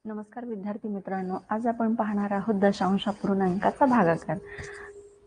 नमस्कार विद्यार्थी मित्रांनो, आज आपण पाहणार आहोत दशांश अपूर्णांकाचा भागाकार.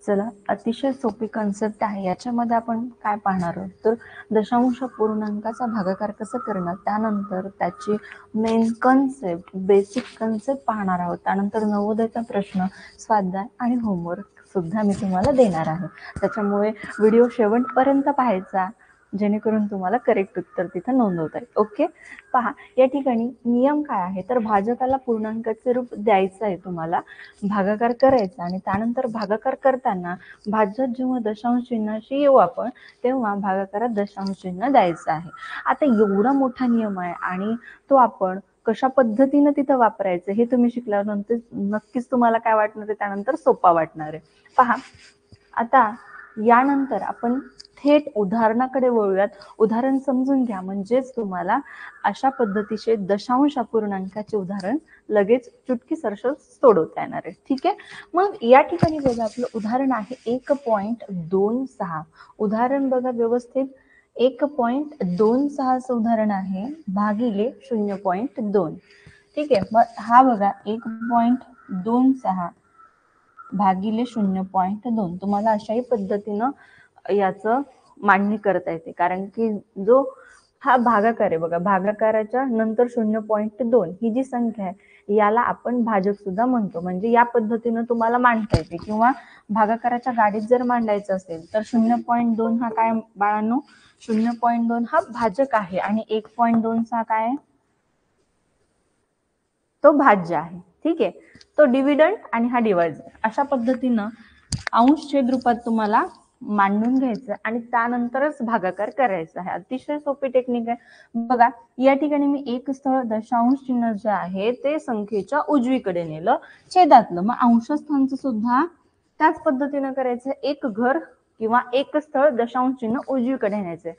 चला, अतिशय सोपी कन्सेप्ट आहे. याच्यामध्ये आपण काय पाहणार आहोत तर दशांश अपूर्णांकाचा भागाकार कसं करणार, त्यानंतर त्याची मेन कन्सेप्ट, बेसिक कन्सेप्ट पाहणार आहोत. त्यानंतर नवोदयचा प्रश्न, स्वाध्याय आणि होमवर्क सुद्धा मी तुम्हाला देणार आहे. त्याच्यामुळे व्हिडिओ शेवटपर्यंत पाहायचा, जेणेकरून तुम्हाला करेक्ट उत्तर तिथं नोंदवता येईल. ओके, पहा या ठिकाणी नियम काय आहे तर भाजकाला पूर्णांकाचे रूप द्यायचं आहे, तुम्हाला भागाकार करायचा आणि त्यानंतर भागाकार करताना भाज्यात जेव्हा दशांश चिन्हाशी येऊ आपण तेव्हा भागाकारात दशांश चिन्ह द्यायचं आहे. आता एवढा मोठा नियम आहे आणि तो आपण कशा पद्धतीने तिथं वापरायचं हे तुम्ही शिकल्यानंतर नक्कीच तुम्हाला काय वाटणार आहे, त्यानंतर सोपा वाटणार आहे. पहा, आता यानंतर आपण थेट उदाहरणाकडे वळूयात. उदाहरण समजून घ्या, म्हणजेच तुम्हाला अशा पद्धतीचे दशांश अपूर्णांकाचे उदाहरण लगेच चुटकी सरसर सोडवता येणार आहे. ठीक आहे, मग या ठिकाणी बघा, आपलं उदाहरण आहे 1.26. उदाहरण बघा व्यवस्थित, 1.26 उदाहरण आहे भागिले 0.2. ठीक आहे, मग हा बघा 1.26 भागिले 0.2. तुम्हाला अशाही पद्धतीनं याचं मांडणी करता येते, कारण की जो हा भागाकार आहे बघा, भागाकाराच्या नंतर 0.2 ही जी संख्या आहे याला आपण भाजक सुद्धा म्हणतो. म्हणजे या पद्धतीनं तुम्हाला मांडता येते, किंवा भागाकाराच्या गाडीत जर मांडायचं असेल तर 0.2 हा काय बाळांनो, 0.2 हा भाजक आहे आणि 1.26 काय आहे, तो भाज्य आहे. ठीक आहे, तो डिव्हिडंड आणि हा डिवायझर. अशा पद्धतीनं अंश छेद रूपात तुम्हाला मांडून घ्यायचं आणि त्यानंतरच भागाकार करायचा आहे. अतिशय सोपी टेक्निक आहे. बघा, या ठिकाणी मी एक स्थळ दशांश चिन्ह जे आहे ते संख्येच्या उजवीकडे नेलं छेदातलं, मग अंशस्थानचं सुद्धा त्याच पद्धतीनं करायचं. एक घर किंवा एक स्थळ दशांश चिन्ह उजवीकडे न्यायचंय.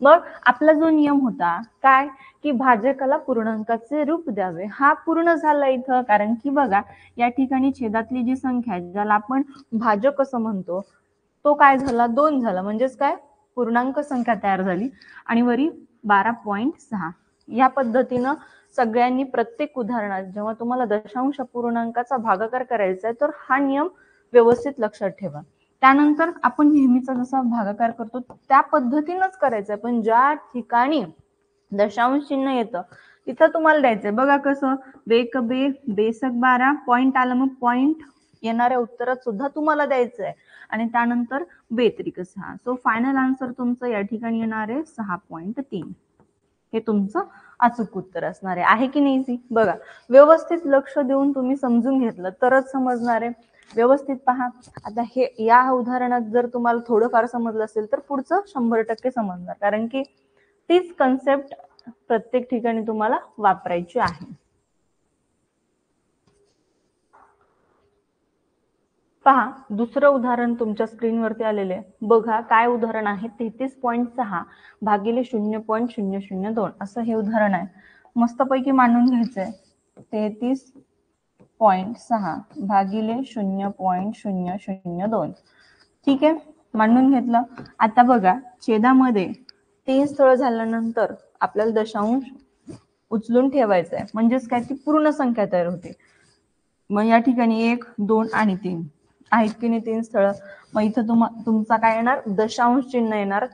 मग आपला जो नियम होता काय, की भाजकाला पूर्णांकाचे रूप द्यावे, हा पूर्ण झाला इथं. कारण की बघा, या ठिकाणी छेदातली जी संख्या आहे ज्याला आपण भाजक असं म्हणतो तो काय झाला, 2 झाला. म्हणजेच काय, पूर्णांक संख्या तयार झाली आणि वरी 12.6. या पद्धतीनं सगळ्यांनी प्रत्येक उदाहरणात जेव्हा तुम्हाला दशांश अपूर्णांकाचा भागाकार करायचा आहे तर हा नियम व्यवस्थित लक्षात ठेवा. त्यानंतर आपण नेहमीचा जसा भागाकार करतो त्या पद्धतीनंच करायचंय, पण ज्या ठिकाणी दशांश चिन्ह येतं तिथं तुम्हाला द्यायचंय. बघा कसं, बेक बे, बेसक 12, पॉइंट आलं, मग पॉइंट येणाऱ्या उत्तरात सुद्धा तुम्हाला द्यायचं आहे आणि त्यानंतर बेत्रिक 6. सो फायनल आन्सर तुमचं या ठिकाणी येणार आहे 6.3. हे तुमचं अचूक उत्तर असणार आहे की नाही. बघा, व्यवस्थित लक्ष देऊन तुम्ही समजून घेतलं तरच समजणार आहे. व्यवस्थित पहा. आता हे या उदाहरणात जर तुम्हाला थोडंफार समजलं असेल तर पुढचं 100% समजणार, कारण की तीच कन्सेप्ट प्रत्येक ठिकाणी तुम्हाला वापरायची आहे. पहा, दुसरं उदाहरण तुमच्या स्क्रीनवरती आलेले. बघा काय उदाहरण आहे, 33.6 भागिले 0.002 असं हे उदाहरण आहे. मस्तपैकी मांडून घ्यायचंय. 33.6 भागिले 0.002. ठीक आहे, मांडून घेतलं. आता बघा, छेदामध्ये 3 स्थळ झाल्यानंतर आपल्याला दशांश उचलून ठेवायचं आहे, म्हणजेच काय, ती पूर्ण संख्या तयार होते. मग या ठिकाणी 1, 2 आणि 3 आहेत की नाही 3 स्थळ. मग इथं तुमचा काय येणार, दशांश चिन्ह येणार.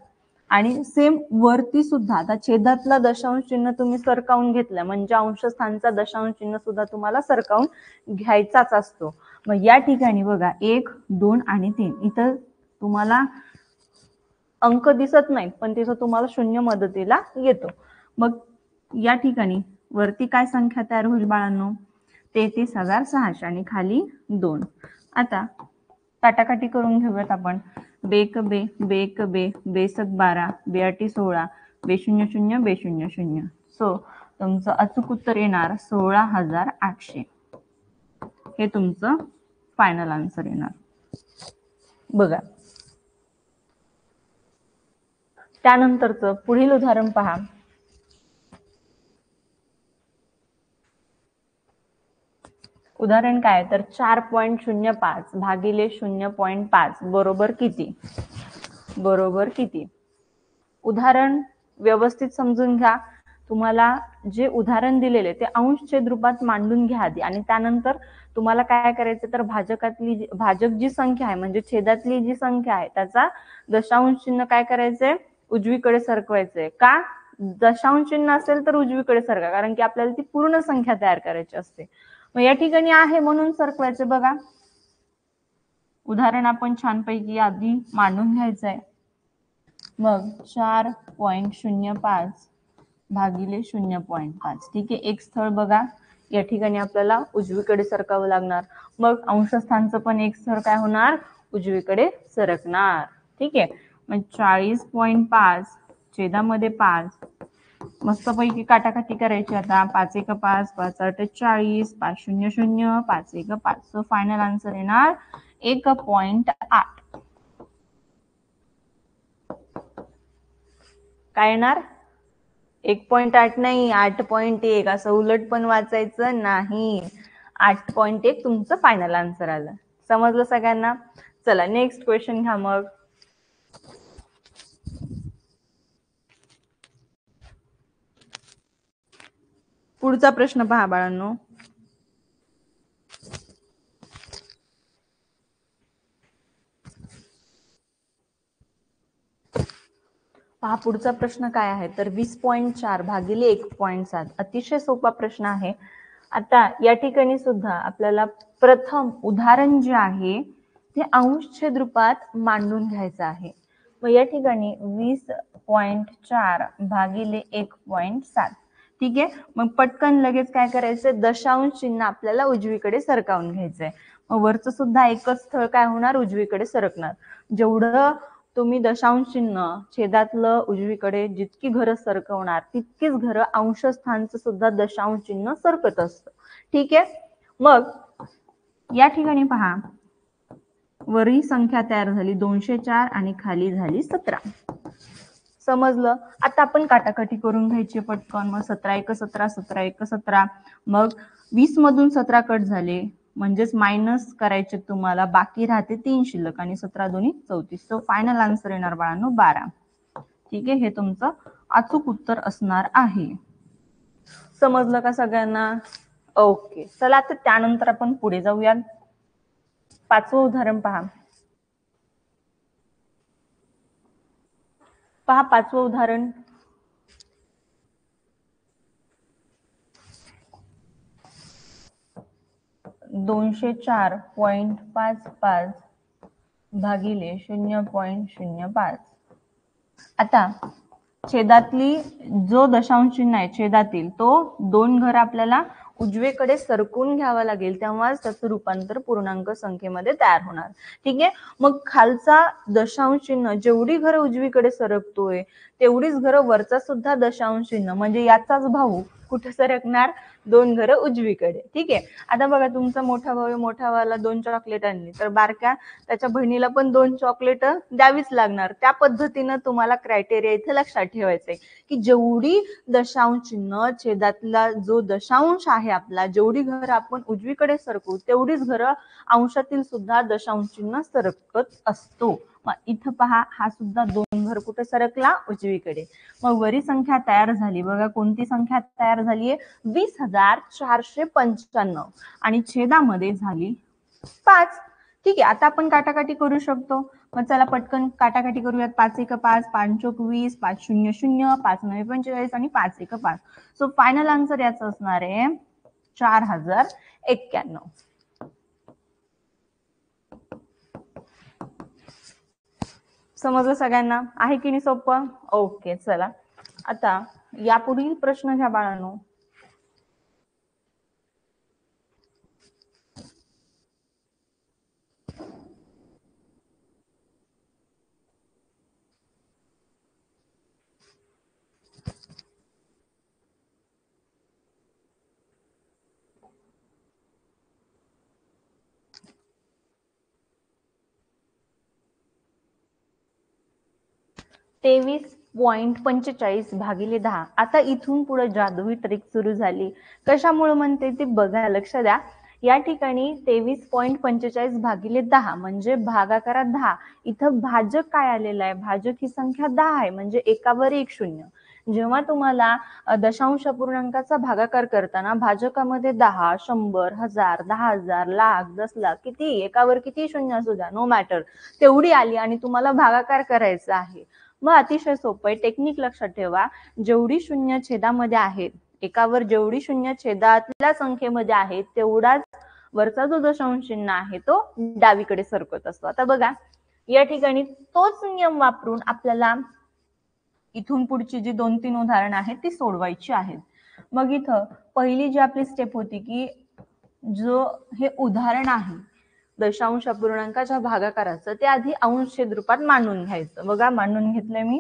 आणि सेम वरती सुद्धा, आता छेदातला दशांश चिन्ह तुम्ही सरकावून घेतलं म्हणजे अंशस्थानचा दशांश चिन्ह सुद्धा तुम्हाला सरकावून घ्यायचाच असतो. मग या ठिकाणी बघा 1, 2 आणि 3 इथं तुम्हाला अंक दिसत नाही, पण तिथं तुम्हाला शून्य मदतीला येतो. मग या ठिकाणी वरती काय संख्या तयार होईल बाळांनो, 33,600 आणि खाली 2. आता काटाकाटी करून घेऊयात आपण. बेक बे, बेक बे, बेसक 12, बेआटी 16, बेशून्य शून्य, बेशून्य शून्य. सो तुमचं अचूक उत्तर येणार 16,800. हे तुमचं फायनल आन्सर येणार. बघा, त्यानंतरचं पुढील उदाहरण पहा. उदाहरण काय तर 4.05 भागिले 0.5 बरोबर किती, बरोबर किती. उदाहरण व्यवस्थित समजून घ्या. तुम्हाला जे उदाहरण दिलेले ते अंश छेद रूपात मांडून घ्या आधी, आणि त्यानंतर तुम्हाला काय करायचं तर भाजक जी संख्या आहे म्हणजे छेदातली जी संख्या आहे त्याचा दशांश चिन्ह काय करायचंय, उजवीकडे सरकवायचंय. का? दशांश चिन्ह असेल तर उजवीकडे सरका, कारण की आपल्याला ती पूर्ण संख्या तयार करायची असते. मग या ठिकाणी आहे म्हणून सरकवायचं. बघा उदाहरण आपण छानपैकी आधी मांडून घ्यायचंय. मग 4.05 भागिले 0.5. ठीक आहे. एक स्थळ बघा या ठिकाणी आपल्याला उजवीकडे सरकावं लागणार. मग अंशस्थानचं पण एक स्थळ काय होणार, उजवीकडे सरकणार. ठीक आहे. मग 40.5 छेदामध्ये 5. मस्तपैकी काटाकाटी करायची आता. 5 1 5, 5 8 40, 5 0 0, 5 1 5. सो फायनल आन्सर येणार 1.8. काय येणार? 1.8 नाही, 8.1. असं उलट पण वाचायचं नाही. 8.1 तुमचं फायनल आन्सर आलं. समजलं सगळ्यांना? चला नेक्स्ट क्वेश्चन घ्या मग. पुढचा प्रश्न पहा बाळांनो. पहा पुढचा प्रश्न काय आहे तर 20.4 भागिले 1.7. अतिशय सोपा प्रश्न आहे. आता या ठिकाणी सुद्धा आपल्याला प्रथम उदाहरण जे आहे ते अंश छेद रूपात मांडून घ्यायचं आहे. मग या ठिकाणी 20.4 भागिले 1.7. ठीक आहे. मग पटकन लगेच काय करायचं, दशांश चिन्ह आपल्याला उजवीकडे सरकावून घ्यायचंय. मग वरचं सुद्धा एकच स्थळ काय होणार, उजवीकडे सरकणार. जेवढं तुम्ही दशांश चिन्ह छेदातलं उजवीकडे जितकी घरं सरकवणार तितकीच घरं अंशस्थानचं सुद्धा दशांश चिन्ह सरकत असतं. ठीक आहे. मग या ठिकाणी पहा वरही संख्या तयार झाली 204 आणि खाली झाली 17. समजलं? आता आपण काटाकाटी करून घ्यायची पटकन. मग 17 1 17, 17 1 17. मग 20 मधून 17 कट झाले म्हणजेच मायनस करायचे तुम्हाला, बाकी राहते 3 शिल्लक आणि 17 दोन्ही 34. सो फायनल आन्सर येणार बाळांनो 12. ठीक आहे. हे तुमचं अचूक उत्तर असणार आहे. समजलं का सगळ्यांना? ओके. चला आता त्यानंतर आपण पुढे जाऊया. 5वं उदाहरण पहा. पहा 5वं उदाहरण. $204.55 भागिले 0.05. आता छेदातली जो दशांश चिन्ह आहे छेदातील तो दोन घर आपल्याला उजवीकडे सरकून घ्यावा लागेल, तेव्हाच त्याचं रूपांतर पूर्णांक संख्येमध्ये तयार होणार. ठीक आहे. मग खालचा दशांश चिन्ह जेवढी घरं उजवीकडे सरकतोय तेवढीच घरं वरचा सुद्धा दशांश चिन्ह म्हणजे याचाच भाऊ कुठे सरकणार, 2 घरं उजवीकडे. ठीक आहे. आता बघा तुमचा मोठा भाऊ मोठावाला 2 चॉकलेट आणली तर बारक्या त्याच्या बहिणीला पण 2 चॉकलेट द्यावीच लागणार. त्या पद्धतीनं तुम्हाला क्रायटेरिया इथे लक्षात ठेवायचंय की जेवढी दशांश चिन्ह छेदातला जो दशांश आहे आपला, जेवढी घरं आपण उजवीकडे सरकू तेवढीच घरं अंशातील सुद्धा दशांश चिन्ह सरकत असतो. मग इथं पहा हा सुद्धा 2 घर कुठे सरकला, उजवीकडे. मग वरी संख्या तयार झाली. बघा कोणती संख्या तयार झालीये, 20,495 आणि छेदामध्ये झाली 5. ठीक आहे. आता आपण काटाकाटी करू शकतो. मग चला पटकन काटाकाटी करूयात. 5 1 5, 5 चोक 20, 5 0 0, 5 9 45 आणि 5 1 5. सो फायनल आन्सर याचं असणार आहे 4091. समजलं सगळ्यांना? आहे की नाही सोपं? ओके. चला आता यापुढील प्रश्न घ्या बाळांनो. $23.45 भागिले 10. आता इथून पुढे जादुई ट्रिक सुरू झाली. कशामुळे म्हणते ती बघा, लक्ष द्या. या ठिकाणी 23.45 भागिले 10 म्हणजे भागाकारात 10. इथं भाजक काय आलेला आहे, भाजक ही संख्या 10 आहे म्हणजे एकावर एक शून्य. जेव्हा तुम्हाला दशांश अपूर्णांकाचा भागाकार करताना भाजकामध्ये 10, 100, 1000, 10,000, लाख, 10 लाख किती एकावर किती शून्य असू द्या, नो मॅटर, तेवढी आली आणि तुम्हाला भागाकार करायचा आहे, मग अतिशय सोपं आहे. टेक्निक लक्षात ठेवा, जेवढी शून्य छेदामध्ये आहेत, एकावर जेवढी शून्य छेदातल्या संख्येमध्ये आहेत तेवढाच वरचा जो दशांश चिन्ह आहे तो डावीकडे सरकत असतो. आता बघा या ठिकाणी तोच नियम वापरून आपल्याला इथून पुढची जी 2-3 उदाहरणं आहेत ती सोडवायची आहेत. मग इथं पहिली जी आपली स्टेप होती की जो हे उदाहरण आहे दशांश अपूर्णांकाच्या भागाकाराचं ते आधी अंश छेद रूपात मांडून घ्यायचं. बघा मांडून घेतलंय मी.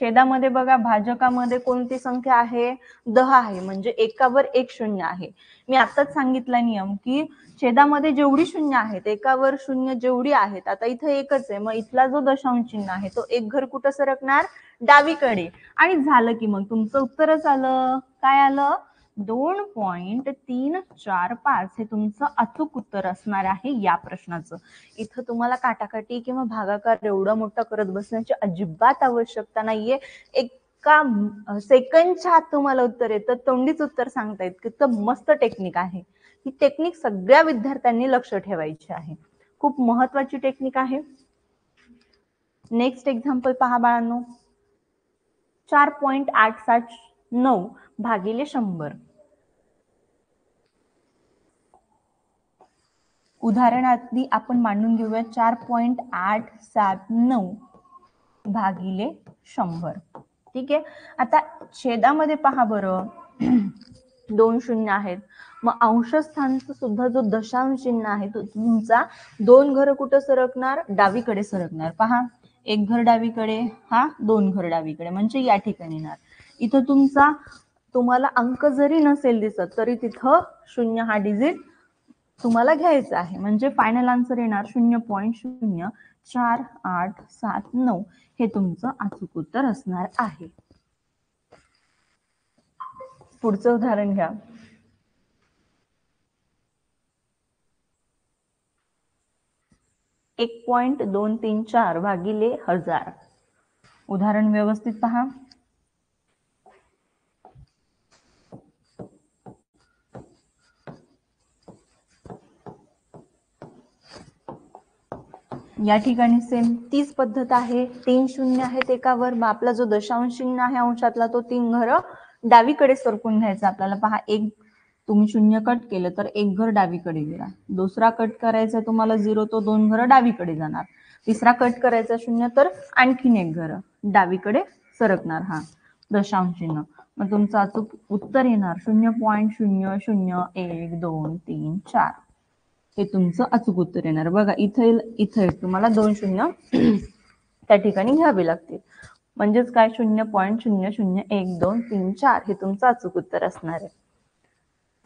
छेदामध्ये बघा भाजकामध्ये कोणती संख्या आहे, 10 आहे, म्हणजे एकावर एक शून्य आहे. मी आताच सांगितला नियम की छेदामध्ये जेवढी शून्य आहेत एकावर शून्य जेवढी आहेत, आता इथं एकच आहे, मग इथला जो दशांश चिन्ह आहे तो एक घर कुठं सरकणार, डावीकडे. आणि झालं की मग तुमचं उत्तरच आलं. काय आलं, 2.345 हे तुमचं अचूक उत्तर असणार आहे या प्रश्नाचं. इथं तुम्हाला काटाकाटी किंवा भागाकार एवढा मोठा करत बसण्याची अजिबात आवश्यकता नाहीये. एका सेकंडच्या आत तुम्हाला उत्तर येतं, तोंडीच उत्तर सांगता येत. किती मस्त टेक्निक आहे ही. टेक्निक सगळ्या विद्यार्थ्यांनी लक्ष ठेवायची आहे, खूप महत्वाची टेक्निक आहे. नेक्स्ट एक्झाम्पल पहा बाळांनो, 4.879 भागिले 100. उदाहरणार्थी आपण मांडून घेऊया 4.879 भागिले 100. ठीक आहे. आता छेदामध्ये पहा बरं 2 शून्य आहेत, मग अंशस्थानचं सुद्धा जो दशांश चिन्ह आहे तो तुमचा 2 घर कुठं सरकणार, डावीकडे सरकणार. पहा एक घर डावीकडे, हा 2 घर डावीकडे, म्हणजे या ठिकाणी येणार. इथं तुम्हाला अंक जरी नसेल दिसत तरी तिथं शून्य हा डिजिट तुम्हाला घ्यायचा आहे, म्हणजे फायनल आन्सर येणार 0.04879 हे तुमचं अचूक उत्तर असणार आहे. पुढचं उदाहरण घ्या. एक 1.234 भागिले 1000. उदाहरण व्यवस्थित पहा. या ठिकाणी सेम तीच पद्धत आहे. 3 शून्य आहेत एकावर, मग आपला जो दशांश चिन्ह आहे अंशातला तो 3 घर डावीकडे सरकून घ्यायचा आपल्याला. पहा एक तुम्ही शून्य कट केलं तर एक घर डावीकडे गेला, दुसरा कट करायचा तुम्हाला 0 तो 2 घर डावीकडे जाणार, तिसरा कट करायचा 0 तर आणखीन एक घर डावीकडे सरकणार हा दशांश चिन्ह. मग तुमचं अचूक उत्तर येणार 0.00123 हे तुमचं अचूक उत्तर येणार. बघा इथे तुम्हाला 2 शून्य त्या ठिकाणी घ्यावे लागतील, म्हणजेच काय 0.001234 हे तुमचं अचूक उत्तर असणार आहे.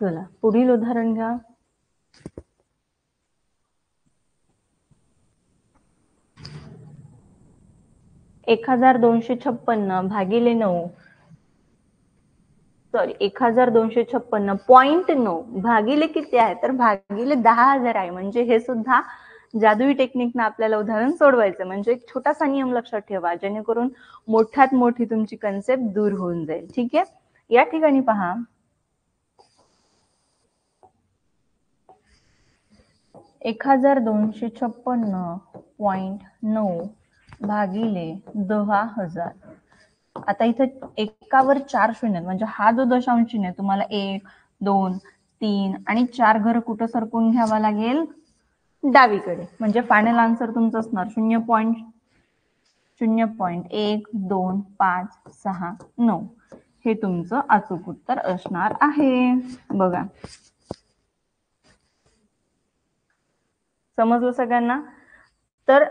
चला पुढील उदाहरण घ्या. एक 1256 भागिले 9 सॉरी 1256.9 भागिले किती आहे, तर भागिले 10,000 आहे. म्हणजे हे सुद्धा जादुई टेक्निकनं आपल्याला उदाहरण सोडवायचं. म्हणजे एक छोटासा नियम लक्षात ठेवा जेणेकरून मोठ्यात मोठी तुमची कन्सेप्ट दूर होऊन जाईल. ठीक आहे. या ठिकाणी पहा 1256.9 भागिले 10,000. आता इथं एकावर 4 शून्य, म्हणजे हा जो दशांश चिन्ह आहे तुम्हाला 1, 2, 3 आणि 4 घर कुठं सरकून घ्यावा लागेल, डावीकडे. म्हणजे फायनल आन्सर तुमचं असणार 0.01256.9 हे तुमचं अचूक उत्तर असणार आहे. बघा समजलं सगळ्यांना. तर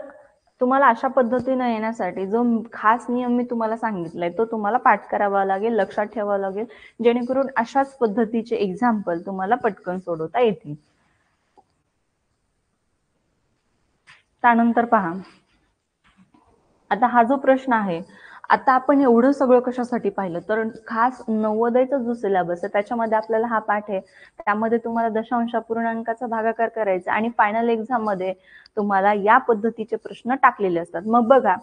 तुम्हाला अशा पद्धतीने येण्यासाठी जो खास नियम मी तुम्हाला सांगितलाय तो तुम्हाला पाठ करावा लागेल, लक्षात ठेवावा लागेल, जेणेकरून अशाच पद्धतीचे एक्झाम्पल तुम्हाला पटकन सोडवता येतील. त्यानंतर पहा आता हा जो प्रश्न आहे, आता आपण एवढं सगळं कशासाठी पाहिलं, तर खास नवोदयचा जो सिलेबस आहे त्याच्यामध्ये आपल्याला हा पाठ आहे, त्यामध्ये तुम्हाला दशांश अपूर्णांकाचा भागाकार करायचा आणि फायनल एक्झाम मध्ये तुम्हाला या पद्धतीचे प्रश्न टाकलेले असतात. मग बघा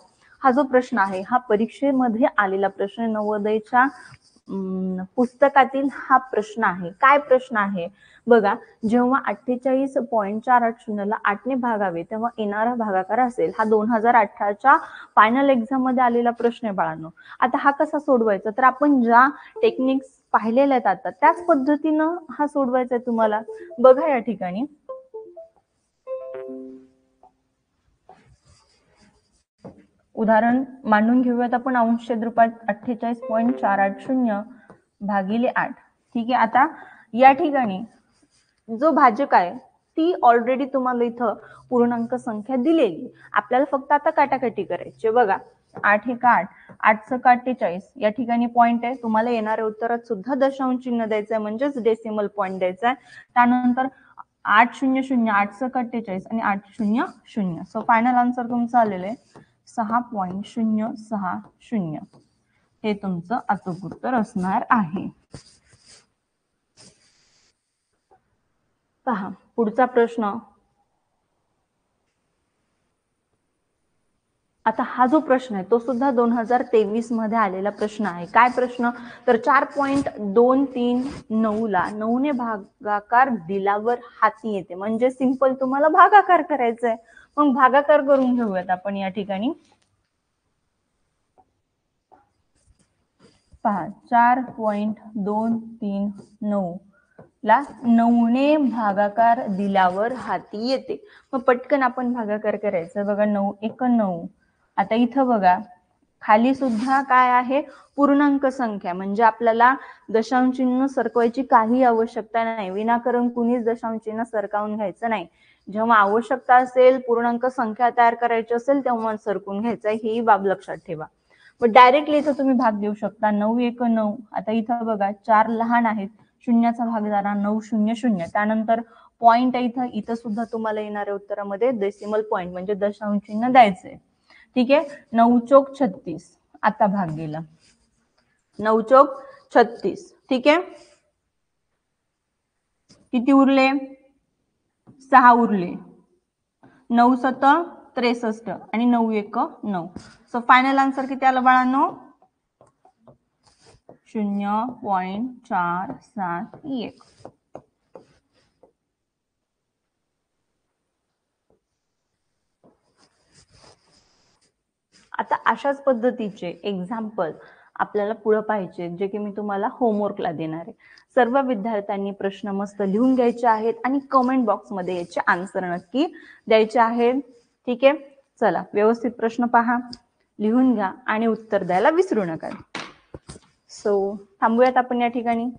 हा जो प्रश्न आहे हा परीक्षेमध्ये आलेला प्रश्न, नवोदयच्या पुस्तकातील हा प्रश्न आहे. काय प्रश्न आहे बघा, जेव्हा 48.480 ला 8 ने भागावे तेव्हा येणारा भागाकार असेल. हा 2018च्या फायनल एक्झाम मध्ये आलेला प्रश्न आहे बाळांनो. आता हा कसा सोडवायचा, तर आपण ज्या टेक्निक्स पाहिलेल्या आहेत आता त्याच पद्धतीनं हा सोडवायचा आहे तुम्हाला. बघा या ठिकाणी उदाहरण मांडून घेऊयात आपण. अंश छेदरूपात 48.480 भागिले 8. ठीक आहे. आता या ठिकाणी जो भाजक आहे ती ऑलरेडी तुम्हाला इथं पूर्णांक संख्या दिलेली, आपल्याला फक्त आता काटाकाटी करायची. बघा 8 एक 8, 8 × 48 या ठिकाणी पॉइंट आहे. तुम्हाला येणाऱ्या उत्तरात सुद्धा दशांश चिन्ह द्यायचं आहे, म्हणजेच डेसिमल पॉइंट द्यायचा आहे. त्यानंतर 800, 8 × 48 आणि 800. सो फायनल आन्सर तुमचं आलेलं आहे 6.060. हे तुमचं अचूक उत्तर असणार आहे. पहा पुढचा प्रश्न. आता हा जो प्रश्न आहे तो सुद्धा 2023 मध्ये आलेला प्रश्न आहे. काय प्रश्न, तर 4.239 ला 9 ने भागाकार दिल्यावर हाती येते. म्हणजे सिंपल तुम्हाला भागाकार करायचा आहे. मग भागाकार करून घेऊयात आपण या ठिकाणी. पहा 4.239 ला 9 ने भागाकार दिल्यावर हाती येते. मग पटकन आपण भागाकार करायचा. बघा 9 एक 9. आता इथं बघा खाली सुद्धा काय आहे, पूर्णांक संख्या, म्हणजे आपल्याला दशांश चिन्ह सरकवायची काही आवश्यकता नाही. विनाकारण कुणीच दशांश चिन्ह सरकावून घ्यायचं नाही. जेव्हा आवश्यकता असेल, पूर्णांक संख्या तयार करायची असेल तेव्हा सरकून घ्यायचं, ही बाब लक्षात ठेवा. मग डायरेक्टली इथं तुम्ही भाग देऊ शकता. 9 एक 9. आता इथं बघा 4 लहान आहेत, शून्याचा भाग झाला 900. त्यानंतर पॉइंट आहे इथं सुद्धा तुम्हाला येणाऱ्या उत्तरामध्ये डेसिमल पॉइंट म्हणजे दशांश चिन्ह द्यायचंय. ठीक आहे. 9 चौक 36. आता भाग गेला 9 चौक 36. ठीक आहे. किती उरले, 6 उरले. 9 7 63 आणि 9 एक 9. सो फायनल आन्सर किती आलं बाळांनो, 0.471. आता अशाच पद्धतीचे एक्झाम्पल आपल्याला पुढे पाहिजे, जे की मी तुम्हाला होमवर्कला देणार आहे. सर्व विद्यार्थ्यांनी प्रश्न मस्त लिहून घ्यायचे आहेत आणि कमेंट बॉक्समध्ये याचे आन्सर नक्की द्यायचे आहेत. ठीक आहे. चला व्यवस्थित प्रश्न पहा, लिहून घ्या आणि उत्तर द्यायला विसरू नका. सो थांबूयात आपण या ठिकाणी.